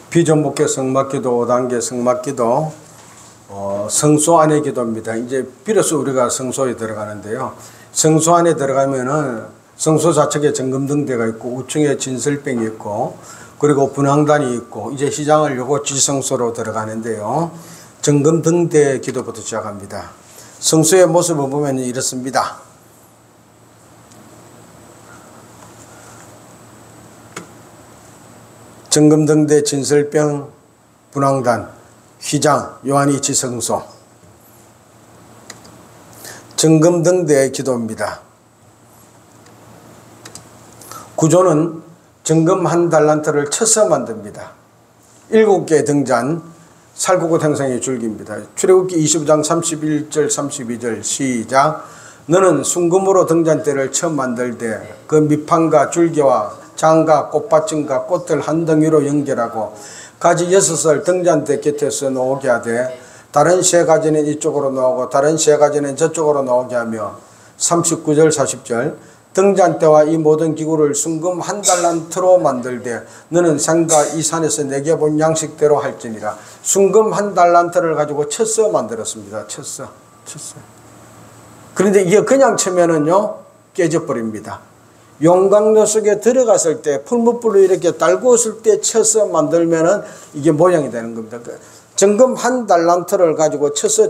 비전목회 성막기도 5단계 성막기도 성소 안의 기도입니다. 이제 비로소 우리가 성소에 들어가는데요. 성소 안에 들어가면은 성소 좌측에 정금등대가 있고 우측에 진설병이 있고 그리고 분향단이 있고 이제 시장을 요거 지성소로 들어가는데요. 정금등대 기도부터 시작합니다. 성소의 모습을 보면 이렇습니다. 정금등대, 진설병, 분향단, 휘장, 요한이 지성소. 정금등대의 기도입니다. 구조는 정금 한 달란트를 쳐서 만듭니다. 7개의 등잔, 살구구 행성의 줄기입니다. 출애굽기 25장 31절 32절 시작. 너는 순금으로 등잔대를 처음 만들 때 그 밑판과 줄기와 장과 꽃받침과 꽃을 한 덩이로 연결하고 가지 6을 등잔대 곁에서 놓게 하되 다른 3가지는 이쪽으로 놓고 다른 3가지는 저쪽으로 놓게 하며 39절 40절 등잔대와 이 모든 기구를 순금 한 달란트로 만들되 너는 생과 이 산에서 내게 본 양식대로 할지니라. 순금 한 달란트를 가지고 쳐서 만들었습니다. 쳤어. 그런데 이게 그냥 치면은요 깨져버립니다. 용광로 속에 들어갔을 때 풀무불로 이렇게 달구었을 때 쳐서 만들면은 이게 모양이 되는 겁니다. 정금 한 달란트를 가지고 쳐서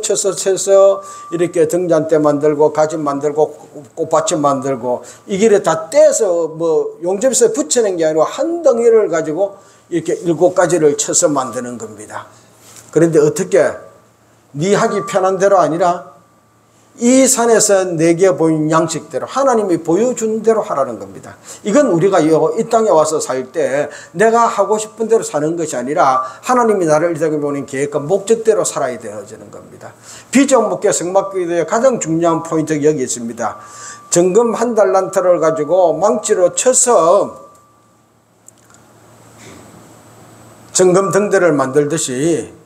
이렇게 등잔대 만들고 가지 만들고 꽃받침 만들고 이 길에 다 떼서 뭐 용접소에 붙이는 게 아니고 한 덩이를 가지고 이렇게 7가지를 쳐서 만드는 겁니다. 그런데 어떻게 네 하기 편한 대로 아니라 이 산에서 내게 보인 양식대로 하나님이 보여준 대로 하라는 겁니다. 이건 우리가 이 땅에 와서 살 때 내가 하고 싶은 대로 사는 것이 아니라 하나님이 나를 이렇게 보는 계획과 목적대로 살아야 되어지는 겁니다. 비전목회 성막기도의 가장 중요한 포인트가 여기 있습니다. 정금 한 달란트를 가지고 망치로 쳐서 정금 등대를 만들듯이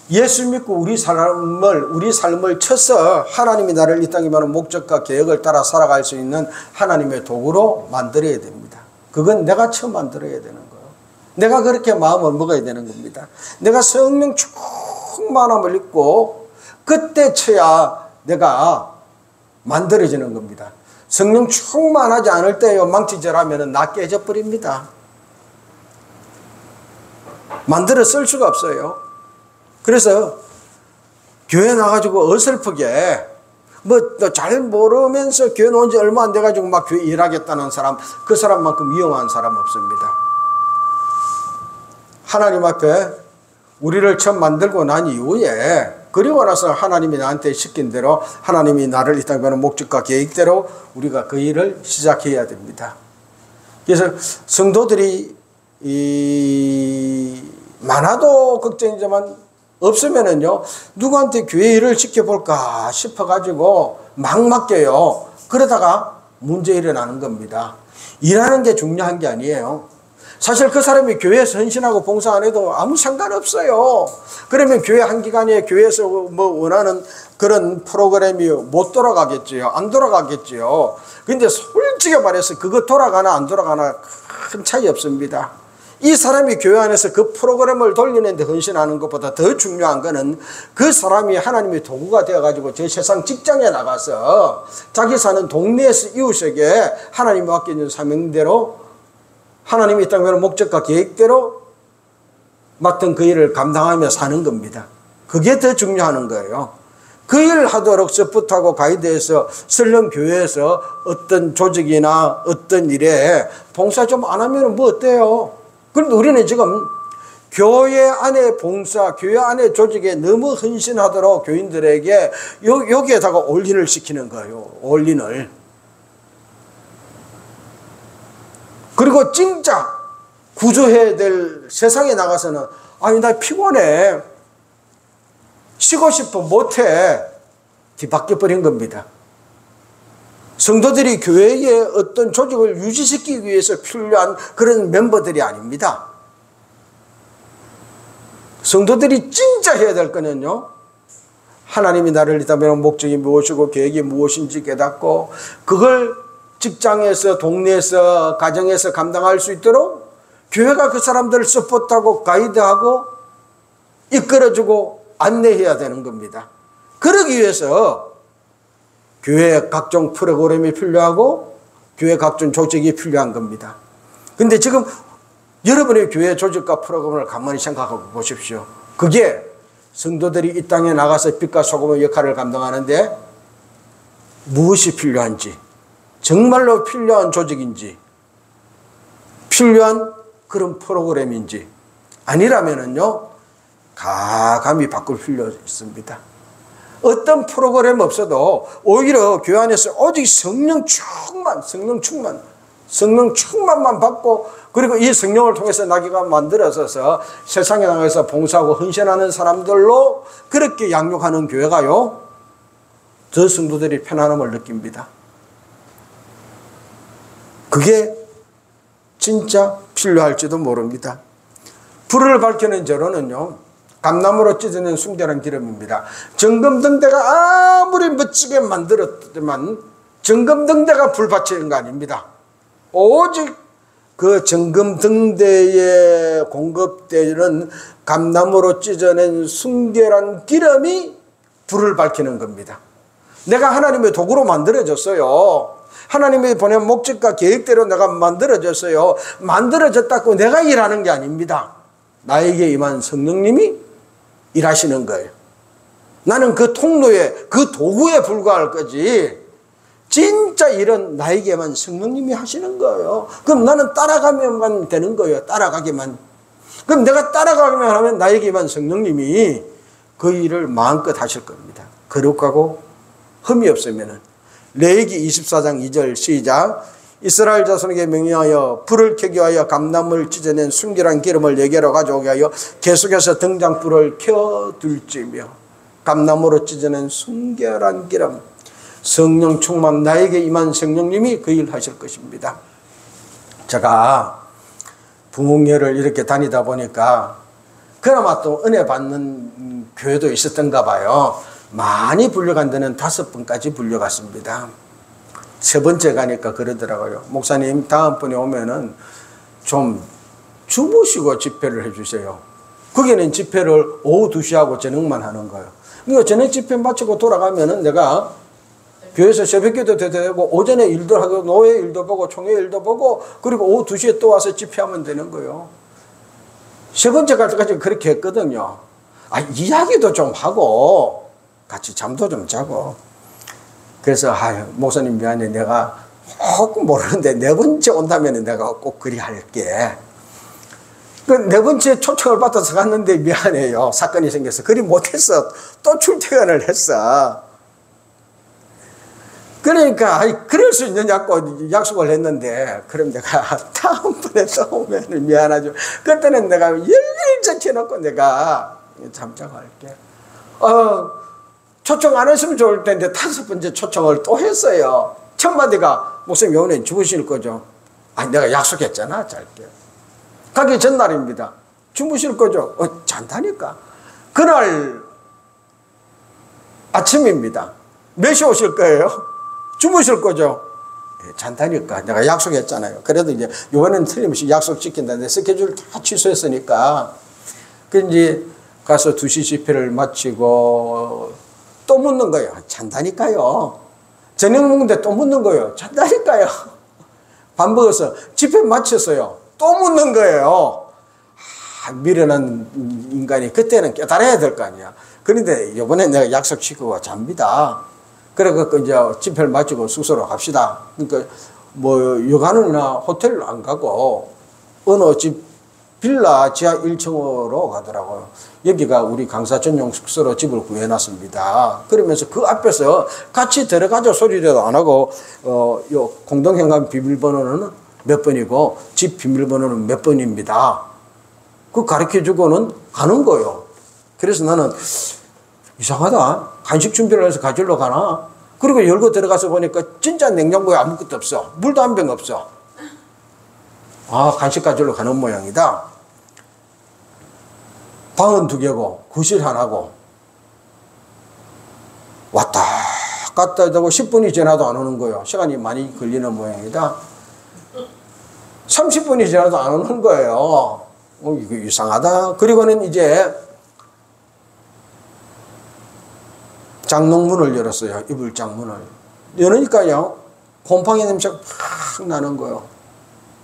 예수 믿고 우리 삶을 쳐서 하나님이 나를 이 땅에 많은 목적과 계획을 따라 살아갈 수 있는 하나님의 도구로 만들어야 됩니다. 그건 내가 처음 만들어야 되는 거예요. 내가 그렇게 마음을 먹어야 되는 겁니다. 내가 성령 충만함을 입고 그때 쳐야 내가 만들어지는 겁니다. 성령 충만하지 않을 때요 망치질하면 나 깨져버립니다. 만들어 쓸 수가 없어요. 그래서 교회 나가지고 어설프게 뭐 잘 모르면서 교회 나온 지 얼마 안 돼가지고 막 교회 일하겠다는 사람, 그 사람만큼 위험한 사람 없습니다. 하나님 앞에 우리를 처음 만들고 난 이후에 그리고 나서 하나님이 나한테 시킨 대로 하나님이 나를 이 땅에 보는 목적과 계획대로 우리가 그 일을 시작해야 됩니다. 그래서 성도들이 많아도 걱정이지만 없으면은요, 누구한테 교회 일을 시켜볼까 싶어가지고 막 맡겨요. 그러다가 문제 일어나는 겁니다. 일하는 게 중요한 게 아니에요. 사실 그 사람이 교회에서 헌신하고 봉사 안 해도 아무 상관없어요. 그러면 교회 한 기간에 교회에서 뭐 원하는 그런 프로그램이 못 돌아가겠지요. 안 돌아가겠지요. 근데 솔직히 말해서 그거 돌아가나 안 돌아가나 큰 차이 없습니다. 이 사람이 교회 안에서 그 프로그램을 돌리는데 헌신하는 것보다 더 중요한 것은 그 사람이 하나님의 도구가 되어가지고 저 세상 직장에 나가서 자기 사는 동네에서 이웃에게 하나님이 맡겨준 사명대로 하나님이 이 땅에 목적과 계획대로 맡은 그 일을 감당하며 사는 겁니다. 그게 더 중요한 거예요. 그 일을 하도록 서포트하고 가이드해서 설령 교회에서 어떤 조직이나 어떤 일에 봉사 좀 안 하면 뭐 어때요? 그런데 우리는 지금 교회 안에 봉사, 교회 안에 조직에 너무 헌신하도록 교인들에게 여기에다가 올인을 시키는 거예요. 올인을. 그리고 진짜 구조해야 될 세상에 나가서는 아니 나 피곤해. 쉬고 싶어 못해. 뒤바뀌어 버린 겁니다. 성도들이 교회의 어떤 조직을 유지시키기 위해서 필요한 그런 멤버들이 아닙니다. 성도들이 진짜 해야 될 거는요, 하나님이 나를 이 땅에 목적이 무엇이고 계획이 무엇인지 깨닫고 그걸 직장에서 동네에서 가정에서 감당할 수 있도록 교회가 그 사람들을 서포트하고 가이드하고 이끌어주고 안내해야 되는 겁니다. 그러기 위해서 교회 각종 프로그램이 필요하고 교회 각종 조직이 필요한 겁니다. 근데 지금 여러분의 교회 조직과 프로그램을 가만히 생각하고 보십시오. 그게 성도들이 이 땅에 나가서 빛과 소금의 역할을 감당하는데 무엇이 필요한지, 정말로 필요한 조직인지, 필요한 그런 프로그램인지 아니라면은요, 가감히 바꿀 필요 있습니다. 어떤 프로그램 없어도 오히려 교회 안에서 오직 성령 충만만 받고, 그리고 이 성령을 통해서 나귀가 만들어져서 세상에 나가서 봉사하고 헌신하는 사람들로 그렇게 양육하는 교회가요, 저 성도들이 편안함을 느낍니다. 그게 진짜 필요할지도 모릅니다. 불을 밝히는 재료는요, 감나무로 찢어낸 순결한 기름입니다. 정금등대가 아무리 멋지게 만들었지만 정금등대가 불받치는 거 아닙니다. 오직 그 정금등대에 공급되는 감나무로 찢어낸 순결한 기름이 불을 밝히는 겁니다. 내가 하나님의 도구로 만들어졌어요. 하나님이 보낸 목적과 계획대로 내가 만들어졌어요. 만들어졌다고 내가 일하는 게 아닙니다. 나에게 임한 성령님이 일하시는 거예요. 나는 그 통로에, 그 도구에 불과할 거지, 진짜 일은 나에게만 성령님이 하시는 거예요. 그럼 나는 따라가면 되는 거예요. 따라가기만. 그럼 내가 따라가기만 하면 나에게만 성령님이 그 일을 마음껏 하실 겁니다. 거룩하고 흠이 없으면은. 레위기 24장 2절 시작. 이스라엘 자손에게 명령하여 불을 켜게 하여 감나무를 찢어낸 순결한 기름을 4개로 가져오게 하여 계속해서 등잔불을 켜둘지며. 감나무로 찢어낸 순결한 기름, 성령 충만, 나에게 임한 성령님이 그 일 하실 것입니다. 제가 부흥회를 이렇게 다니다 보니까 그나마 또 은혜 받는 교회도 있었던가 봐요. 많이 불려간 데는 5번까지 불려갔습니다. 3번째 가니까 그러더라고요. 목사님, 다음번에 오면은 좀 주무시고 집회를 해주세요. 거기는 집회를 오후 2시하고 저녁만 하는 거예요. 그러니까 저녁 집회 마치고 돌아가면은 내가 교회에서 새벽기도 되고 오전에 일도 하고 노예 일도 보고 총회 일도 보고 그리고 오후 2시에 또 와서 집회하면 되는 거예요. 3번째 갈 때까지 그렇게 했거든요. 이야기도 좀 하고 같이 잠도 좀 자고. 그래서 목사님 미안해, 내가 조금 모르는데 4번째 온다면 내가 꼭 그리 할게. 그 4번째 초청을 받아서 갔는데 미안해요, 사건이 생겨서 그리 못했어. 또 출퇴근을 했어. 그러니까 그럴 수 있느냐고 약속을 했는데, 그럼 내가 다음번에 또 오면 미안하죠. 그때는 내가 열일적 해놓고 내가 잠자고 할게. 초청 안 했으면 좋을 텐데 5번째 초청을 또 했어요. 첫 마디가 목사님 요번엔 주무실 거죠? 내가 약속했잖아, 잘게. 가기 전날입니다. 주무실 거죠? 잔다니까. 그날 아침입니다. 몇 시 오실 거예요? 주무실 거죠? 잔다니까. 내가 약속했잖아요. 그래도 이제 요번엔 틀림없이 약속 지킨다는데 스케줄 다 취소했으니까. 이제 가서 2시 집회를 마치고 또 묻는 거예요. 잔다니까요. 저녁 먹는데 또 묻는 거예요. 잔다니까요. 밥 먹어서 집회 마쳤어요. 또 묻는 거예요. 미련한 인간이 그때는 깨달아야 될 거 아니야. 그런데 이번에 내가 약속 지키고 잡니다. 그래갖고 이제 집회를 마치고 숙소로 갑시다. 그러니까 여관이나 호텔 안 가고 어느 집 빌라 지하 1층으로 가더라고요. 여기가 우리 강사 전용 숙소로 집을 구해놨습니다. 그러면서 그 앞에서 같이 들어가죠 소리라도 안 하고, 요 공동현관 비밀번호는 몇 번이고 집 비밀번호는 몇 번입니다. 그 가르쳐주고는 가는 거예요. 그래서 나는 이상하다. 간식 준비를 해서 가지러 가나? 그리고 열고 들어가서 보니까 진짜 냉장고에 아무것도 없어. 물도 한 병 없어. 간식 가지러 가는 모양이다. 방은 2개고 거실 하나고 왔다 갔다 하고 10분이 지나도 안 오는 거예요. 시간이 많이 걸리는 모양이다. 30분이 지나도 안 오는 거예요. 이거 이상하다. 그리고는 이제 장롱문을 열었어요. 이불 장문을. 열으니까요, 곰팡이 냄새가 팍 나는 거예요.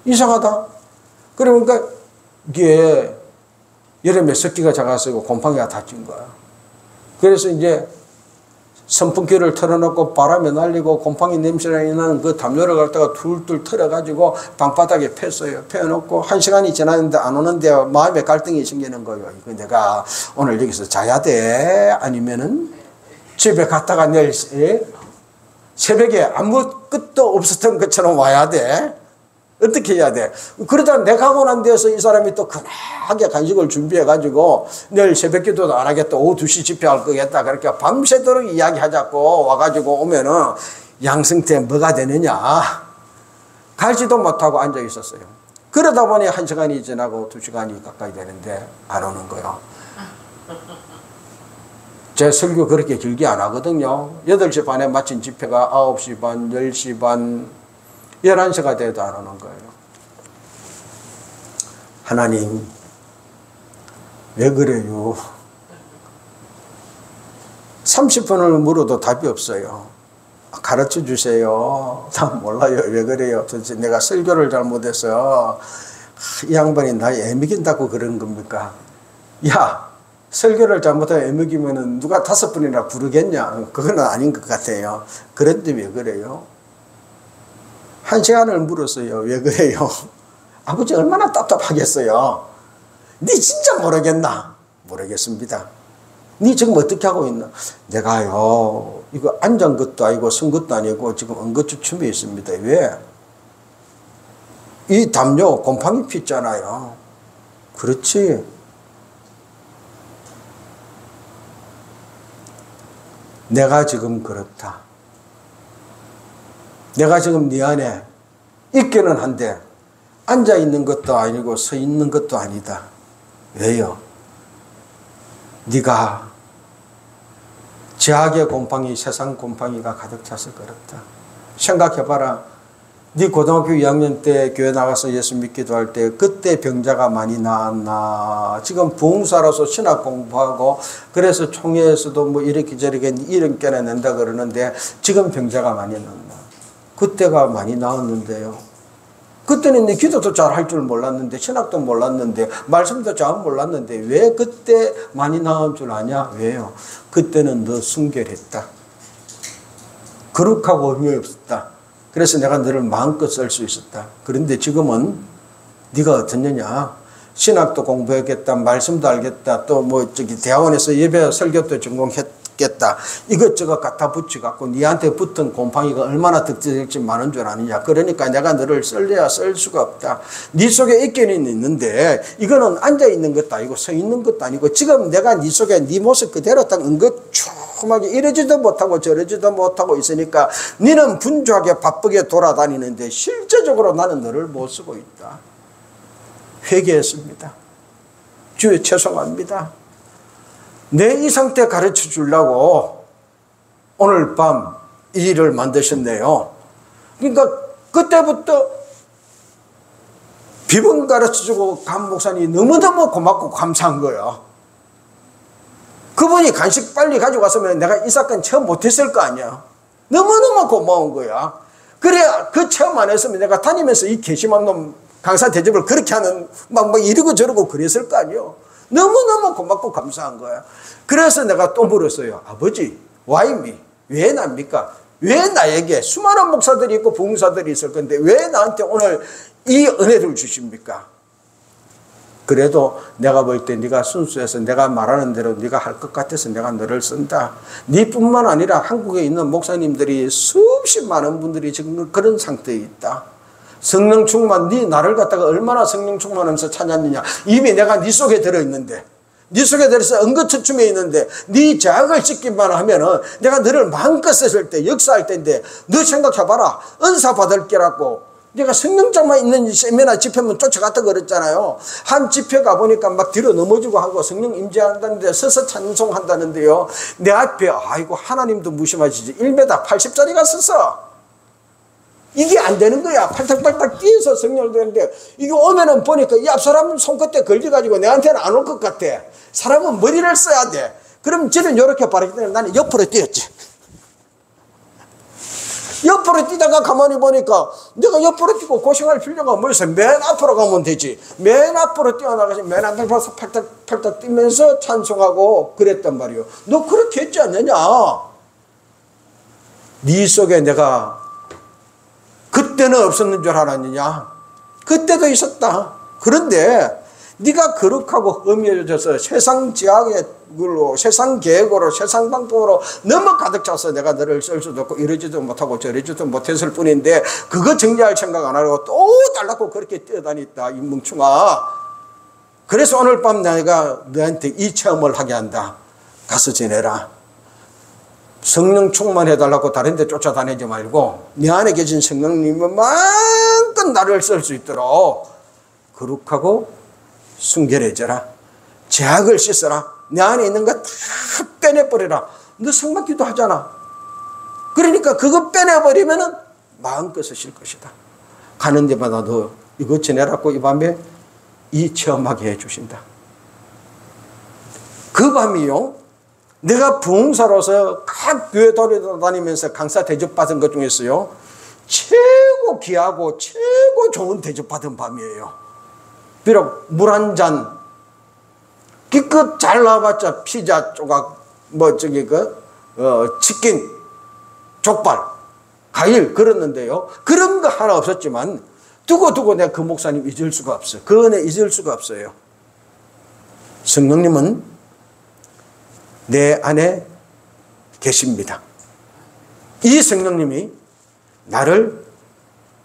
이상하다. 그러니까 이게 여름에 습기가 작아서 곰팡이가 다친 거야. 그래서 이제 선풍기를 틀어놓고 바람에 날리고 곰팡이 냄새가 나는 그 담요를 갖다가 툴툴 털어가지고 방바닥에 폈어요. 펴놓고 1시간이 지났는데 안 오는데 마음에 갈등이 생기는 거예요. 이거 내가 오늘 여기서 자야 돼? 아니면은 집에 갔다가 내일 새벽에 아무 끝도 없었던 것처럼 와야 돼? 어떻게 해야 돼? 그러다 내가 하고 난 데서 이 사람이 또 큰하게 간식을 준비해가지고 내일 새벽 기도도 안 하겠다. 오후 2시 집회할 거겠다. 그렇게 밤새도록 이야기하자고 와가지고 오면은 양승태 뭐가 되느냐? 갈지도 못하고 앉아 있었어요. 그러다 보니 1시간이 지나고 2시간이 가까이 되는데 안 오는 거예요. 제 설교 그렇게 길게 안 하거든요. 8시 반에 마친 집회가 9시 반, 10시 반, 11시가 돼도 안 오는 거예요. 하나님, 왜 그래요? 30분을 물어도 답이 없어요. 가르쳐 주세요. 난 몰라요. 왜 그래요? 도대체 내가 설교를 잘못해서 이 양반이 나 애먹인다고 그런 겁니까? 야, 설교를 잘못하면 애먹이면 누가 5번이나 부르겠냐? 그건 아닌 것 같아요. 그런데 왜 그래요? 1시간을 물었어요. 왜 그래요? 아버지 얼마나 답답하겠어요? 네 진짜 모르겠나? 모르겠습니다. 네 지금 어떻게 하고 있나? 내가요, 이거 앉은 것도 아니고 선 것도 아니고 지금 응급주춤에 있습니다. 왜? 이 담요 곰팡이 피잖아요. 그렇지. 내가 지금 그렇다. 내가 지금 네 안에 있기는 한데 앉아있는 것도 아니고 서 있는 것도 아니다. 왜요? 네가 제약의 곰팡이, 세상 곰팡이가 가득 차서 그렇다. 생각해봐라. 네 고등학교 2학년 때 교회 나가서 예수 믿기도 할 때 그때 병자가 많이 나왔나? 지금 부흥사로서 신학 공부하고 그래서 총회에서도 뭐 이렇게 저렇게 이름 깨내낸다 그러는데 지금 병자가 많이 나왔나? 그때가 많이 나왔는데요. 그때는 내 기도도 잘 할 줄 몰랐는데 신학도 몰랐는데 말씀도 잘 몰랐는데 왜 그때 많이 나온 줄 아냐? 왜요? 그때는 너 순결했다. 거룩하고 의미 없었다. 그래서 내가 너를 마음껏 쓸 수 있었다. 그런데 지금은 네가 어떻느냐? 신학도 공부했겠다. 말씀도 알겠다. 또 뭐 저기 대학원에서 예배 설교도 전공했겠다. 이것저것 갖다 붙여갖고 니한테 붙은 곰팡이가 얼마나 득실득실 많은 줄 아느냐. 그러니까 내가 너를 쓸래야 쓸 수가 없다. 네 속에 있기는 있는데 이거는 앉아있는 것도 아니고 서 있는 것도 아니고 지금 내가 네 속에 네 모습 그대로 딱 응급충하게 이러지도 못하고 저러지도 못하고 있으니까 너는 분주하게 바쁘게 돌아다니는데 실제적으로 나는 너를 못 쓰고 있다. 회개했습니다. 주여 죄송합니다. 내 이 상태 가르쳐 주려고 오늘 밤 이 일을 만드셨네요. 그러니까 그때부터 비번 가르쳐 주고 간 목사님이 너무너무 고맙고 감사한 거예요. 그분이 간식 빨리 가지고 왔으면 내가 이 사건 체험 못했을 거 아니야. 너무너무 고마운 거야. 그래야 그 체험 안 했으면 내가 다니면서 이 개심한 놈 강사 대접을 그렇게 하는 막 이러고 저러고 그랬을 거 아니에요. 너무너무 고맙고 감사한 거야. 그래서 내가 또 물었어요. 아버지, why me? 왜 납니까? 왜 나에게 수많은 목사들이 있고 부흥사들이 있을 건데 왜 나한테 오늘 이 은혜를 주십니까? 그래도 내가 볼 때 네가 순수해서 내가 말하는 대로 네가 할 것 같아서 내가 너를 쓴다. 네뿐만 아니라 한국에 있는 목사님들이 수십 많은 분들이 지금 그런 상태에 있다. 성령 충만, 네 나를 갖다가 얼마나 성령 충만하면서 찾았느냐. 이미 내가 네 속에 들어있는데, 네 속에 들어서 응급처춤에 있는데 네 제약을 찍기만 하면은 내가 너를 마음껏 썼을 때 역사할 때인데 너 생각해봐라. 은사 받을 게라고 내가 성령장만 있는 세미나 집회만 쫓아갔다 그랬잖아요. 한 집회 가보니까 막 뒤로 넘어지고 하고 성령 임재한다는데 서서 찬송한다는데요. 내 앞에 아이고 하나님도 무심하시지 1m 80짜리가 서서 이게 안 되는 거야. 팔딱팔딱 뛰어서 성령을 되는데 이게 오면은 보니까 이 앞사람은 손끝에 걸려가지고 내한테는 안 올 것 같아. 사람은 머리를 써야 돼. 그럼 저는 이렇게 바라기 때문에 나는 옆으로 뛰었지. 옆으로 뛰다가 가만히 보니까 내가 옆으로 뛰고 고생할 필요가 뭐 있어. 맨 앞으로 가면 되지. 맨 앞으로 뛰어나가서 맨 앞에 봐서 팔딱 뛰면서 찬송하고 그랬단 말이요. 너 그렇게 했지 않느냐? 네 속에 내가 그때는 없었는 줄 알았느냐? 그때도 있었다. 그런데 네가 거룩하고 흠이어져서 세상 지향으로, 세상 계획으로, 세상 방법으로 너무 가득 차서 내가 너를 쓸 수도 없고 이러지도 못하고 저러지도 못했을 뿐인데 그거 정리할 생각 안 하고 또 달라고 그렇게 뛰어다녔다, 이 멍충아. 그래서 오늘 밤 내가 너한테 이 체험을 하게 한다. 가서 지내라. 성령 충만해달라고 다른 데 쫓아다니지 말고 네 안에 계신 성령님은 마음껏 나를 쓸 수 있도록 거룩하고 순결해져라. 죄악을 씻어라. 내 안에 있는 거 다 빼내버려라. 너 성막기도 하잖아. 그러니까 그거 빼내버리면은 마음껏 쓰실 것이다. 가는 데마다 너 이거 지내라고 이 밤에 이 체험하게 해주신다. 그 밤이요, 내가 부흥사로서 각 교회 돌아다니면서 강사 대접받은 것 중에서요, 최고 귀하고 최고 좋은 대접받은 밤이에요. 비록 물 한 잔, 기껏 잘 나와봤자 피자 조각, 치킨, 족발, 과일, 그랬는데요. 그런 거 하나 없었지만, 두고 내가 그 목사님 잊을 수가 없어요. 그 은혜 잊을 수가 없어요. 성령님은 내 안에 계십니다. 이 성령님이 나를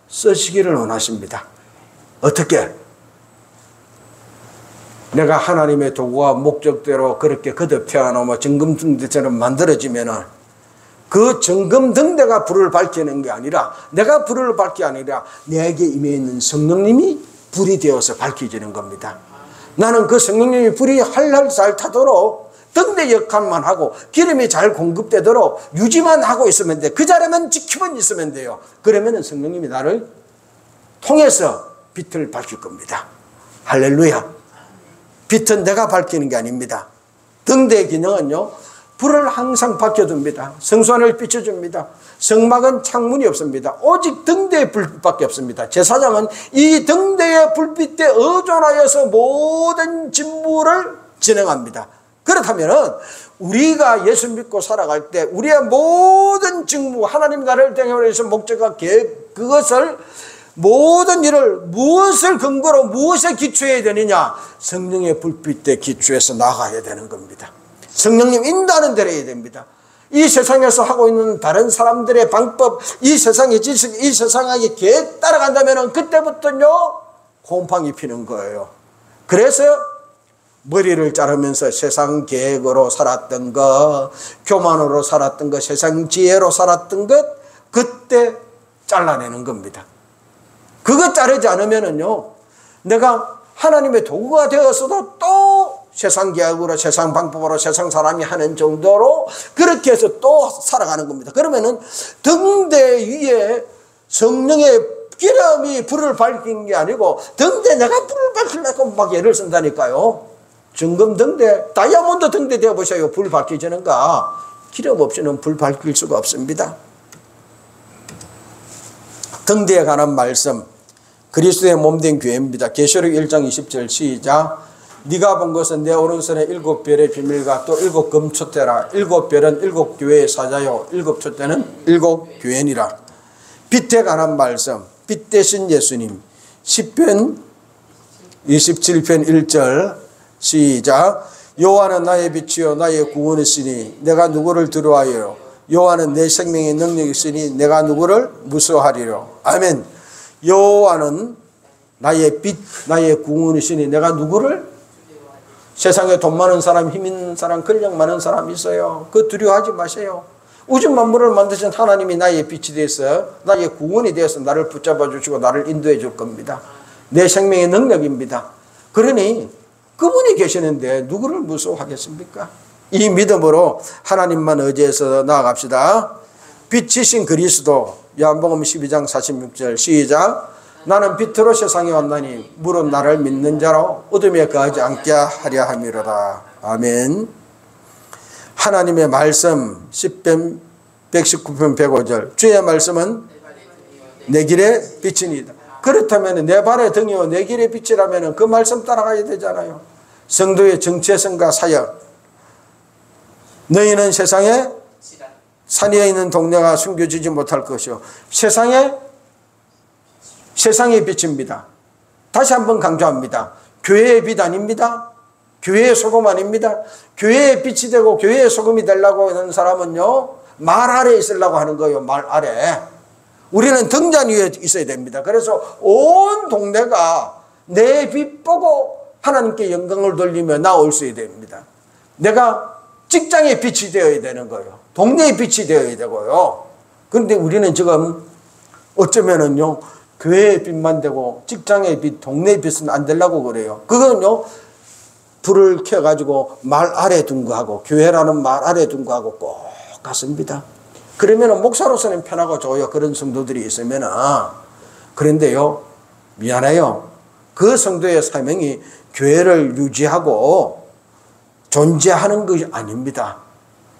쓰시기를 원하십니다. 어떻게? 내가 하나님의 도구와 목적대로 그렇게 거듭 태어나면 정금등대처럼 만들어지면은 그 정금등대가 불을 밝히는 게 아니라 내가 불을 밝히 아니라 내게 임해 있는 성령님이 불이 되어서 밝혀지는 겁니다. 나는 그 성령님이 불이 활활 잘 타도록 등대 역할만 하고 기름이 잘 공급되도록 유지만 하고 있으면 돼. 그 자리만 지키면 있으면 돼요. 그러면은 성령님이 나를 통해서 빛을 밝힐 겁니다. 할렐루야. 빛은 내가 밝히는 게 아닙니다. 등대의 기능은요, 불을 항상 밝혀줍니다. 성소안을 비춰줍니다. 성막은 창문이 없습니다. 오직 등대의 불빛밖에 없습니다. 제사장은 이 등대의 불빛에 의존하여서 모든 직무를 진행합니다. 그렇다면 우리가 예수 믿고 살아갈 때 우리의 모든 직무, 하나님 나라를 위해서 목적과 계획, 그것을 모든 일을 무엇을 근거로 무엇에 기초해야 되느냐? 성령의 불빛에 기초해서 나가야 되는 겁니다. 성령님 인도하는 대로 해야 됩니다. 이 세상에서 하고 있는 다른 사람들의 방법, 이 세상의 지식, 이 세상의 계획 따라간다면 그때부터는요, 곰팡이 피는 거예요. 그래서 머리를 자르면서 세상 계획으로 살았던 것, 교만으로 살았던 것, 세상 지혜로 살았던 것, 그때 잘라내는 겁니다. 그거 자르지 않으면은요, 내가 하나님의 도구가 되었어도 또 세상 계획으로, 세상 방법으로, 세상 사람이 하는 정도로 그렇게 해서 또 살아가는 겁니다. 그러면은 등대 위에 성령의 기름이 불을 밝힌 게 아니고 등대 내가 불을 밝히려고 막 애를 쓴다니까요. 정금 등대, 다이아몬드 등대 되어보세요. 불 밝혀지는가? 기름 없이는 불 밝힐 수가 없습니다. 등대에 관한 말씀, 그리스도의 몸된 교회입니다. 계시록 1장 20절 시작. 네가 본 것은 내 오른손에 7별의 비밀과 또 7 금촛대라. 7별은 7 교회의 사자요 7 촛대는 7 교회니라. 빛에 관한 말씀, 빛 대신 예수님. 10편 27편 1절 시작. 여호와는 나의 빛이요 나의 구원이시니 내가 누구를 두려워하리요. 여호와는 내 생명의 능력이시니 내가 누구를 무서워하리요. 아멘. 여호와는 나의 빛, 나의 구원이시니 내가 누구를? 세상에 돈 많은 사람, 힘 있는 사람, 권력 많은 사람 있어요. 그거 두려워하지 마세요. 우주 만물을 만드신 하나님이 나의 빛이 되어서 나의 구원이 되어서 나를 붙잡아 주시고 나를 인도해 줄 겁니다. 내 생명의 능력입니다. 그러니 그분이 계시는데 누구를 무서워하겠습니까? 이 믿음으로 하나님만 의지해서 나아갑시다. 빛이신 그리스도. 요한복음 12장 46절 시작. 나는 빛으로 세상에 왔나니 무릇 나를 믿는 자로 어둠에 거하지 않게 하려 함이로다. 아멘. 하나님의 말씀 10편 119편 105절 주의 말씀은 내 길의 빛이니이다. 그렇다면 내 발의 등이요 내 길의 빛이라면 그 말씀 따라가야 되잖아요. 성도의 정체성과 사역. 너희는 세상에 산에 있는 동네가 숨겨지지 못할 것이요 세상의 빛입니다. 다시 한번 강조합니다. 교회의 빛 아닙니다. 교회의 소금 아닙니다. 교회의 빛이 되고 교회의 소금이 되려고 하는 사람은요 말 아래에 있으려고 하는 거예요. 말 아래. 우리는 등잔 위에 있어야 됩니다. 그래서 온 동네가 내 빛 보고 하나님께 영광을 돌리며 나올 수 있어야 됩니다. 내가 직장의 빛이 되어야 되는 거예요. 동네의 빛이 되어야 되고요. 그런데 우리는 지금 어쩌면은요 교회의 빛만 되고 직장의 빛, 동네의 빛은 안 되려고 그래요. 그건요 불을 켜가지고 말 아래 둔 거하고 교회라는 말 아래 둔 거하고 꼭 같습니다. 그러면 목사로서는 편하고 좋아요. 그런 성도들이 있으면. 그런데요 미안해요. 그 성도의 사명이 교회를 유지하고 존재하는 것이 아닙니다.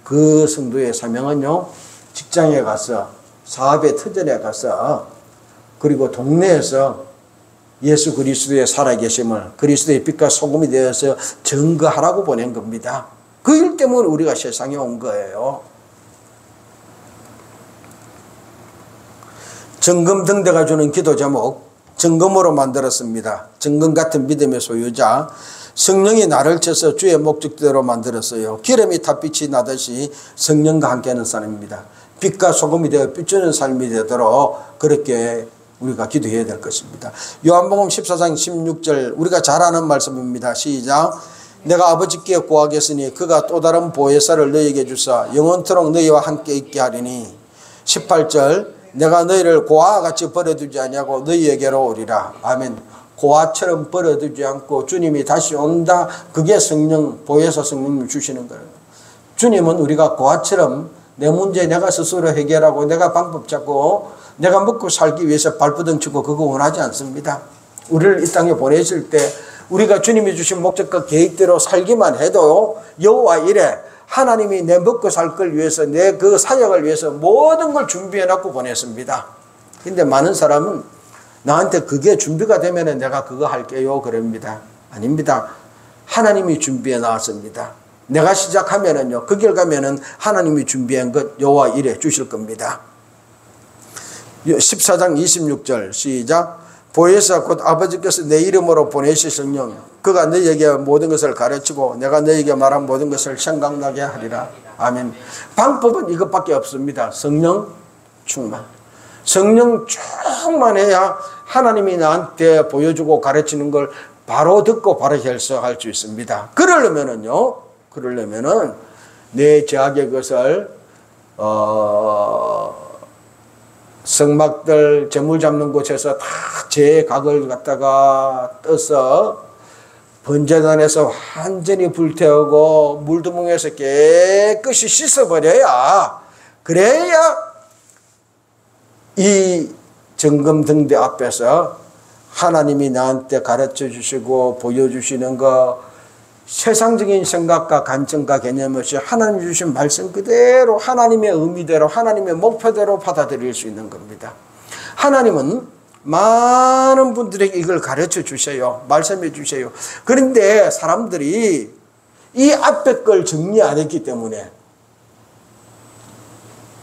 그 성도의 사명은요 직장에 가서 사업의 터전에 가서 그리고 동네에서 예수 그리스도의 살아계심을 그리스도의 빛과 소금이 되어서 증거하라고 보낸 겁니다. 그 일 때문에 우리가 세상에 온 거예요. 정금등대가 주는 기도 제목 정금으로 만들었습니다. 정금 같은 믿음의 소유자. 성령이 나를 쳐서 주의 목적대로 만들었어요. 기름이 탑빛이 나듯이 성령과 함께하는 사람입니다. 빛과 소금이 되어 비추는 삶이 되도록 그렇게 우리가 기도해야 될 것입니다. 요한복음 14장 16절 우리가 잘 아는 말씀입니다. 시작. 내가 아버지께 구하겠으니 그가 또 다른 보혜사를 너희에게 주사 영원토록 너희와 함께 있게 하리니 18절 내가 너희를 고아와 같이 버려두지 아니하고 너희에게로 오리라. 아멘. 고아처럼 버려두지 않고 주님이 다시 온다. 그게 성령, 보혜사 성령을 주시는 거예요. 주님은 우리가 고아처럼 내 문제 내가 스스로 해결하고 내가 방법 찾고 내가 먹고 살기 위해서 발버둥 치고 그거 원하지 않습니다. 우리를 이 땅에 보내실 때 우리가 주님이 주신 목적과 계획대로 살기만 해도 여호와 이래 하나님이 내 먹고 살 걸 위해서 내 그 사역을 위해서 모든 걸 준비해 놨고 보냈습니다. 근데 많은 사람은 나한테 그게 준비가 되면 내가 그거 할게요 그럽니다. 아닙니다. 하나님이 준비해 놨습니다. 내가 시작하면은요 그 길 가면은 하나님이 준비한 것 여호와 이래 주실 겁니다. 14장 26절 시작. 보혜사 곧 아버지께서 내 이름으로 보내실 성령 그가 너희에게 모든 것을 가르치고 내가 너희에게 말한 모든 것을 생각나게 하리라. 아멘. 방법은 이것밖에 없습니다. 성령 충만. 성령 충만해야 하나님이 나한테 보여주고 가르치는 걸 바로 듣고 바로 결석할 수 있습니다. 그러려면은 내 제약의 것을 성막들 재물 잡는 곳에서 다 제 각을 갖다가 떠서 번제단에서 완전히 불태우고 물두멍에서 깨끗이 씻어버려야 그래야 이 정금등대 앞에서 하나님이 나한테 가르쳐 주시고 보여주시는 거 세상적인 생각과 관점과 개념 없이 하나님 주신 말씀 그대로 하나님의 의미대로 하나님의 목표대로 받아들일 수 있는 겁니다. 하나님은 많은 분들에게 이걸 가르쳐 주세요. 말씀해 주세요. 그런데 사람들이 이 앞에 걸 정리 안 했기 때문에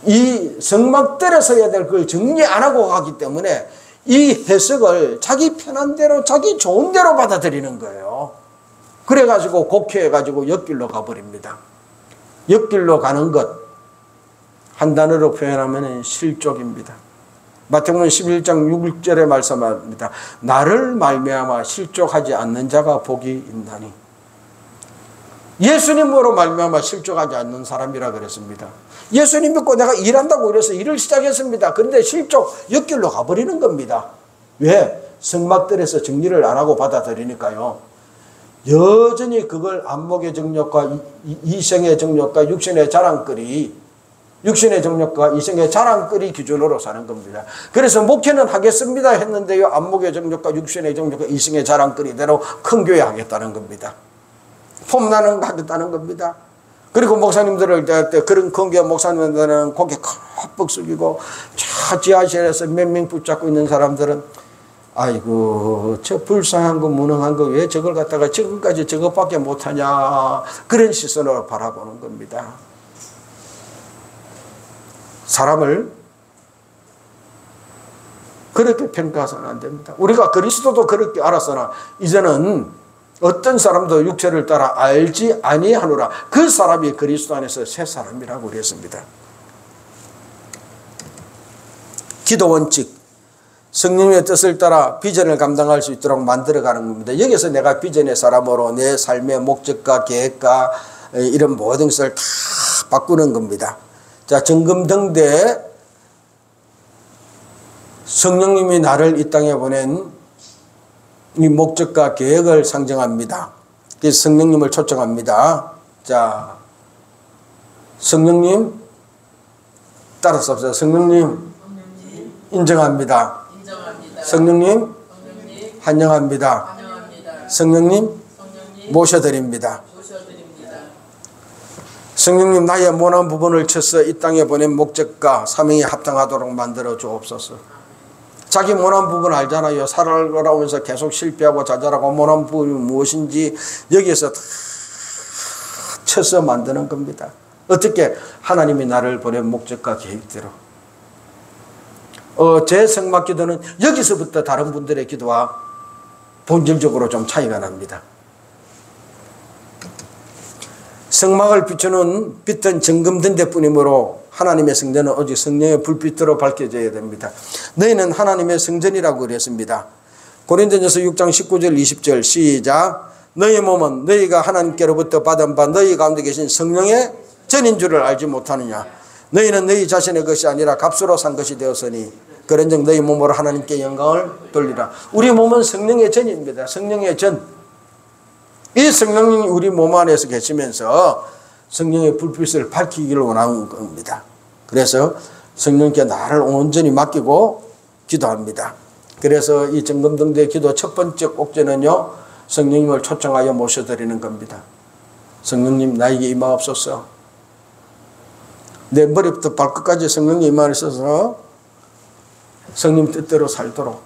이 성막들에서 해야 될 걸 정리 안 하고 가기 때문에 이 해석을 자기 편한 대로 자기 좋은 대로 받아들이는 거예요. 그래가지고 곡해가지고 옆길로 가버립니다. 옆길로 가는 것 한 단어로 표현하면 실족입니다. 마태복음 11장 6절에 말씀합니다. 나를 말미암아 실족하지 않는 자가 복이 있나니. 예수님으로 말미암아 실족하지 않는 사람이라 그랬습니다. 예수님 믿고 내가 일한다고 그래서 일을 시작했습니다. 그런데 실족 옆길로 가버리는 겁니다. 왜? 성막들에서 정리를 안 하고 받아들이니까요. 여전히 그걸 안목의 정욕과 이생의 정욕과 육신의 자랑거리 육신의 정욕과 이생의 자랑거리 기준으로 사는 겁니다. 그래서 목회는 하겠습니다 했는데요, 안목의 정욕과 육신의 정욕과 이생의 자랑거리대로 큰 교회 하겠다는 겁니다. 폼나는 거 하겠다는 겁니다. 그리고 목사님들을 때 그런 큰교회 목사님들은 고개 컵뻑 숙이고 저 지하실에서 몇 명 붙잡고 있는 사람들은 아이고 저 불쌍한 거 무능한 거 왜 저걸 갖다가 지금까지 저것밖에 못하냐, 그런 시선으로 바라보는 겁니다. 사람을 그렇게 평가해서는 안 됩니다. 우리가 그리스도도 그렇게 알았으나 이제는 어떤 사람도 육체를 따라 알지 아니하노라. 그 사람이 그리스도 안에서 새 사람이라고 그랬습니다. 기도 원칙, 성령의 뜻을 따라 비전을 감당할 수 있도록 만들어가는 겁니다. 여기서 내가 비전의 사람으로 내 삶의 목적과 계획과 이런 모든 것을 다 바꾸는 겁니다. 자, 정금등대 성령님이 나를 이 땅에 보낸 이 목적과 계획을 상정합니다. 그래서 성령님을 초청합니다. 자, 성령님 따라서 합시다. 성령님 인정합니다. 성령님 환영합니다. 성령님 모셔드립니다. 성령님 나의 모난 부분을 쳐서 이 땅에 보낸 목적과 사명에 합당하도록 만들어 주옵소서. 자기 모난 부분 알잖아요. 살아가면서 계속 실패하고 좌절하고 모난 부분이 무엇인지 여기에서 다 쳐서 만드는 겁니다. 어떻게? 하나님이 나를 보낸 목적과 계획대로. 제 성막 기도는 여기서부터 다른 분들의 기도와 본질적으로 좀 차이가 납니다. 성막을 비추는 빛은 정금등대뿐이므로 하나님의 성전은 오직 성령의 불빛으로 밝혀져야 됩니다. 너희는 하나님의 성전이라고 그랬습니다. 고린도전서 6장 19절 20절 시작. 너희 몸은 너희가 하나님께로부터 받은 바 너희 가운데 계신 성령의 전인 줄을 알지 못하느냐. 너희는 너희 자신의 것이 아니라 값으로 산 것이 되었으니 그런즉 너희 몸으로 하나님께 영광을 돌리라. 우리 몸은 성령의 전입니다. 성령의 전. 이 성령님이 우리 몸 안에서 계시면서 성령의 불빛을 밝히기를 원하는 겁니다. 그래서 성령께 나를 온전히 맡기고 기도합니다. 그래서 이 정금등대 기도 첫 번째 꼭지는요, 성령님을 초청하여 모셔드리는 겁니다. 성령님 나에게 임하옵소서. 내 머리부터 발끝까지 성령님 임하옵소서. 성령 뜻대로 살도록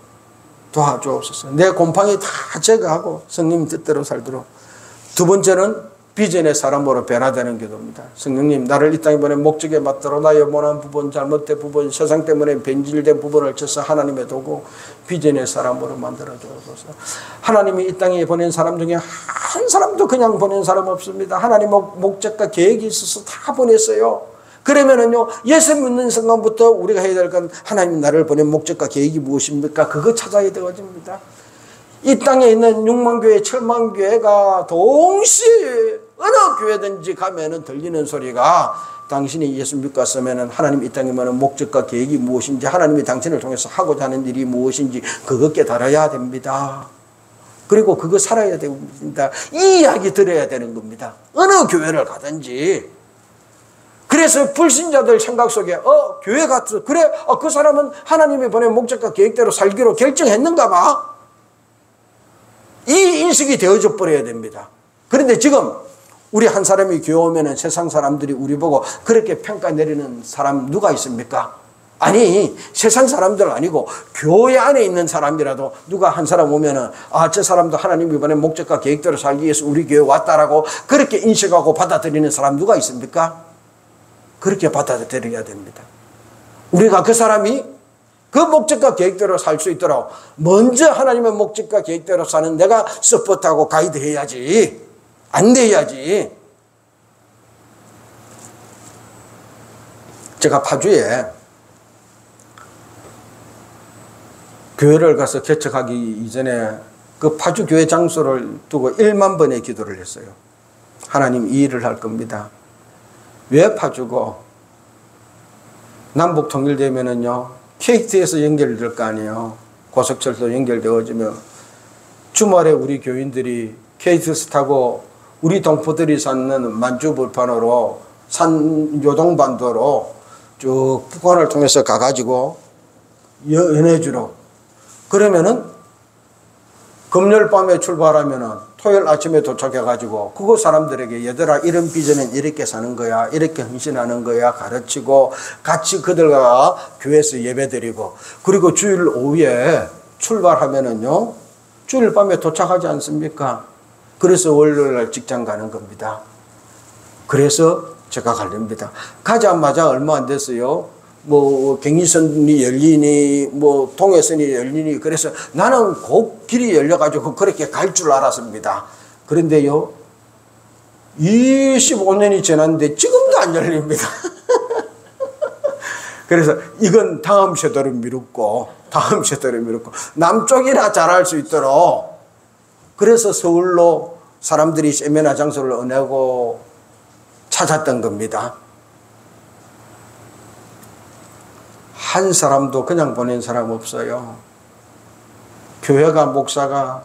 도와주옵소서. 내 곰팡이 다 제거하고 성령 뜻대로 살도록. 두 번째는 비전의 사람으로 변화되는 기도입니다. 성령님 나를 이 땅에 보낸 목적에 맞도록 나의 모난 부분, 잘못된 부분, 세상 때문에 변질된 부분을 쳐서 하나님의 도구, 비전의 사람으로 만들어 주옵소서. 하나님이 이 땅에 보낸 사람 중에 한 사람도 그냥 보낸 사람 없습니다. 하나님 목적과 계획이 있어서 다 보냈어요. 그러면은요, 예수 믿는 순간부터 우리가 해야 될 건 하나님 나를 보낸 목적과 계획이 무엇입니까? 그거 찾아야 되어집니다. 이 땅에 있는 6만교회, 7만교회가 동시에 어느 교회든지 가면은 들리는 소리가 당신이 예수 믿고 왔으면은 하나님 이 땅에 있는 목적과 계획이 무엇인지, 하나님이 당신을 통해서 하고자 하는 일이 무엇인지 그거 깨달아야 됩니다. 그리고 그거 살아야 됩니다. 이 이야기 들어야 되는 겁니다. 어느 교회를 가든지. 그래서 불신자들 생각 속에 교회 갔어. 그래 그 사람은 하나님이 보낸 목적과 계획대로 살기로 결정했는가 봐. 이 인식이 되어져 버려야 됩니다. 그런데 지금 우리 한 사람이 교회 오면은 세상 사람들이 우리 보고 그렇게 평가 내리는 사람 누가 있습니까? 아니, 세상 사람들 아니고 교회 안에 있는 사람이라도 누가 한 사람 오면은 저 사람도 하나님이 보낸 목적과 계획대로 살기 위해서 우리 교회 왔다라고 그렇게 인식하고 받아들이는 사람 누가 있습니까? 그렇게 받아들여야 됩니다. 우리가 그 사람이 그 목적과 계획대로 살 수 있도록 먼저 하나님의 목적과 계획대로 사는 내가 서포트하고 가이드 해야지. 안내해야지. 제가 파주에 교회를 가서 개척하기 이전에 그 파주 교회 장소를 두고 1만 번의 기도를 했어요. 하나님 이 일을 할 겁니다. 왜 파주고 남북 통일되면은요 KT에서 연결될 거 아니에요. 고속철도 연결되어지면 주말에 우리 교인들이 KTX 타고 우리 동포들이 사는 만주불판으로 산 요동반도로 쭉 북한을 통해서 가가지고 연해주로. 그러면은 금요일 밤에 출발하면은 토요일 아침에 도착해가지고 그거 사람들에게 얘들아 이런 비전은 이렇게 사는 거야, 이렇게 헌신하는 거야 가르치고 같이 그들과 교회에서 예배드리고, 그리고 주일 오후에 출발하면은요 주일 밤에 도착하지 않습니까? 그래서 월요일날 직장 가는 겁니다. 그래서 제가 갈립니다. 가자마자 얼마 안 됐어요. 뭐 경의선이 열리니 뭐 동해선이 열리니, 그래서 나는 곧 길이 열려가지고 그렇게 갈 줄 알았습니다. 그런데요 25년이 지났는데 지금도 안 열립니다. 그래서 이건 다음 세대로 미뤘고 남쪽이나 잘할 수 있도록, 그래서 서울로 사람들이 세미나 장소를 은하고 찾았던 겁니다. 한 사람도 그냥 보낸 사람 없어요. 교회가, 목사가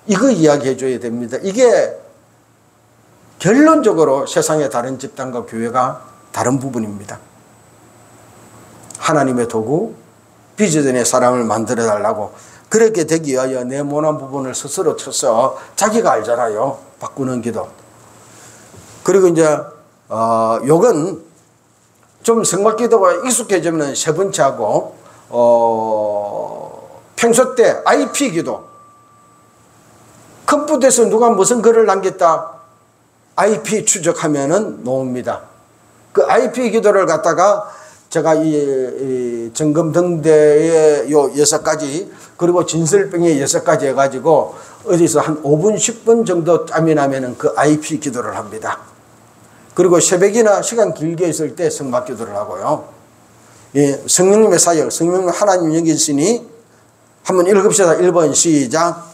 이거 이야기해 줘야 됩니다. 이게 결론적으로 세상의 다른 집단과 교회가 다른 부분입니다. 하나님의 도구, 비전의 사람을 만들어 달라고. 그렇게 되기 위하여 내 못난 부분을 스스로 쳐서 자기가 알잖아요. 바꾸는 기도. 그리고 이제 요건 좀 성막기도가 익숙해지면 세 번째 하고, 평소 때 IP 기도. 컴퓨터에서 누가 무슨 글을 남겼다, IP 추적하면은 나옵니다. 그 IP 기도를 갖다가 제가 이 정금등대의 요 6가지, 그리고 진설병의 6가지 해가지고 어디서 한 5분, 10분 정도 짬이 나면은 그 IP 기도를 합니다. 그리고 새벽이나 시간 길게 있을 때 성막 기도를 하고요. 예, 성령님의 사역, 성령님 하나님 여기 있으니 한번 읽읍시다. 1번 시작.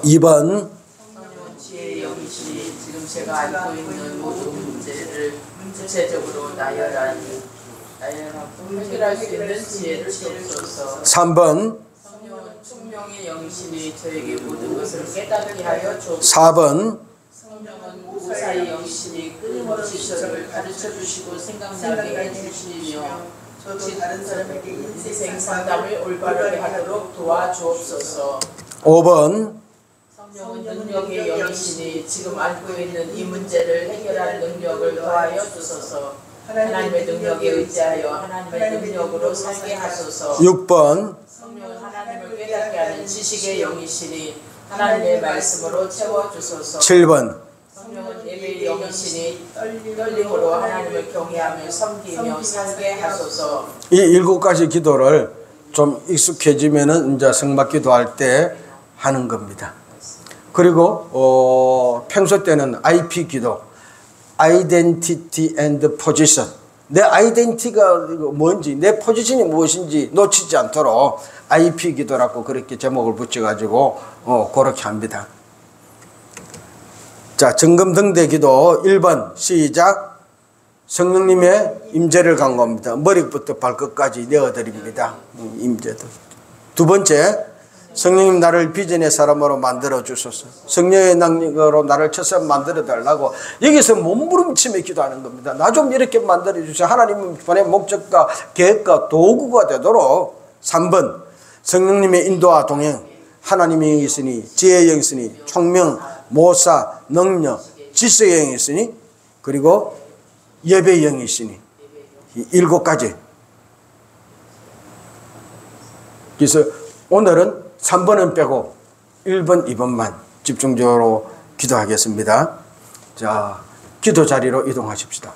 2번 지금 제가 알고 있는 모든 문제를 구체적으로 나열하니 해결할 수 있는 지혜를 주옵소서. 3번 성령의 영신이 저에게 모든 것을 깨닫게 하여 주옵소서. 4번 성령은 무사의 영신이 끊임없이 저를 가르쳐 주시고 생각나게 해주시며 저도 다른 사람에게 인생 상담을 올바르게 하도록 도와주옵소서. 5번 성령은 능력의 영이시니 지금 알고 있는 이 문제를 해결할 능력을 더하여 주소서. 하나님의 능력에 의지하여 하나님의 능력으로 살게 하소서. 6번 성령은 하나님을 깨닫게 하는 지식의 영이시니 하나님의 말씀으로 채워주소서. 7번 성령은 예배의 영이시니 떨림으로 하나님을 경외하며 섬기며 살게 하소서. 이 7가지 기도를 좀 익숙해지면은 이제 성막 기도할 때 하는 겁니다. 그리고 평소 때는 IP 기도, Identity and Position. 내 아이덴티티가 뭔지, 내 포지션이 무엇인지 놓치지 않도록 IP 기도라고 그렇게 제목을 붙여가지고 그렇게 합니다. 자, 정금등대 기도 1번 시작. 성령님의 임재를 간구합니다. 머리부터 발끝까지 내어드립니다. 임재도. 2번째, 성령님 나를 비전의 사람으로 만들어 주소서. 성령의 능력으로 나를 첫사람 만들어 달라고 여기서 몸부림치며 기도하는 겁니다. 나 좀 이렇게 만들어 주세요. 하나님 보낸 목적과 계획과 도구가 되도록. 3번 성령님의 인도와 동행. 하나님의 영이 있으니, 지혜의 영이 있으니, 총명, 모사, 능력, 지식의 영이 있으니, 그리고 예배의 영이 있으니, 이 7가지. 그래서 오늘은 3번은 빼고 1번, 2번만 집중적으로 기도하겠습니다. 자, 기도 자리로 이동하십시다.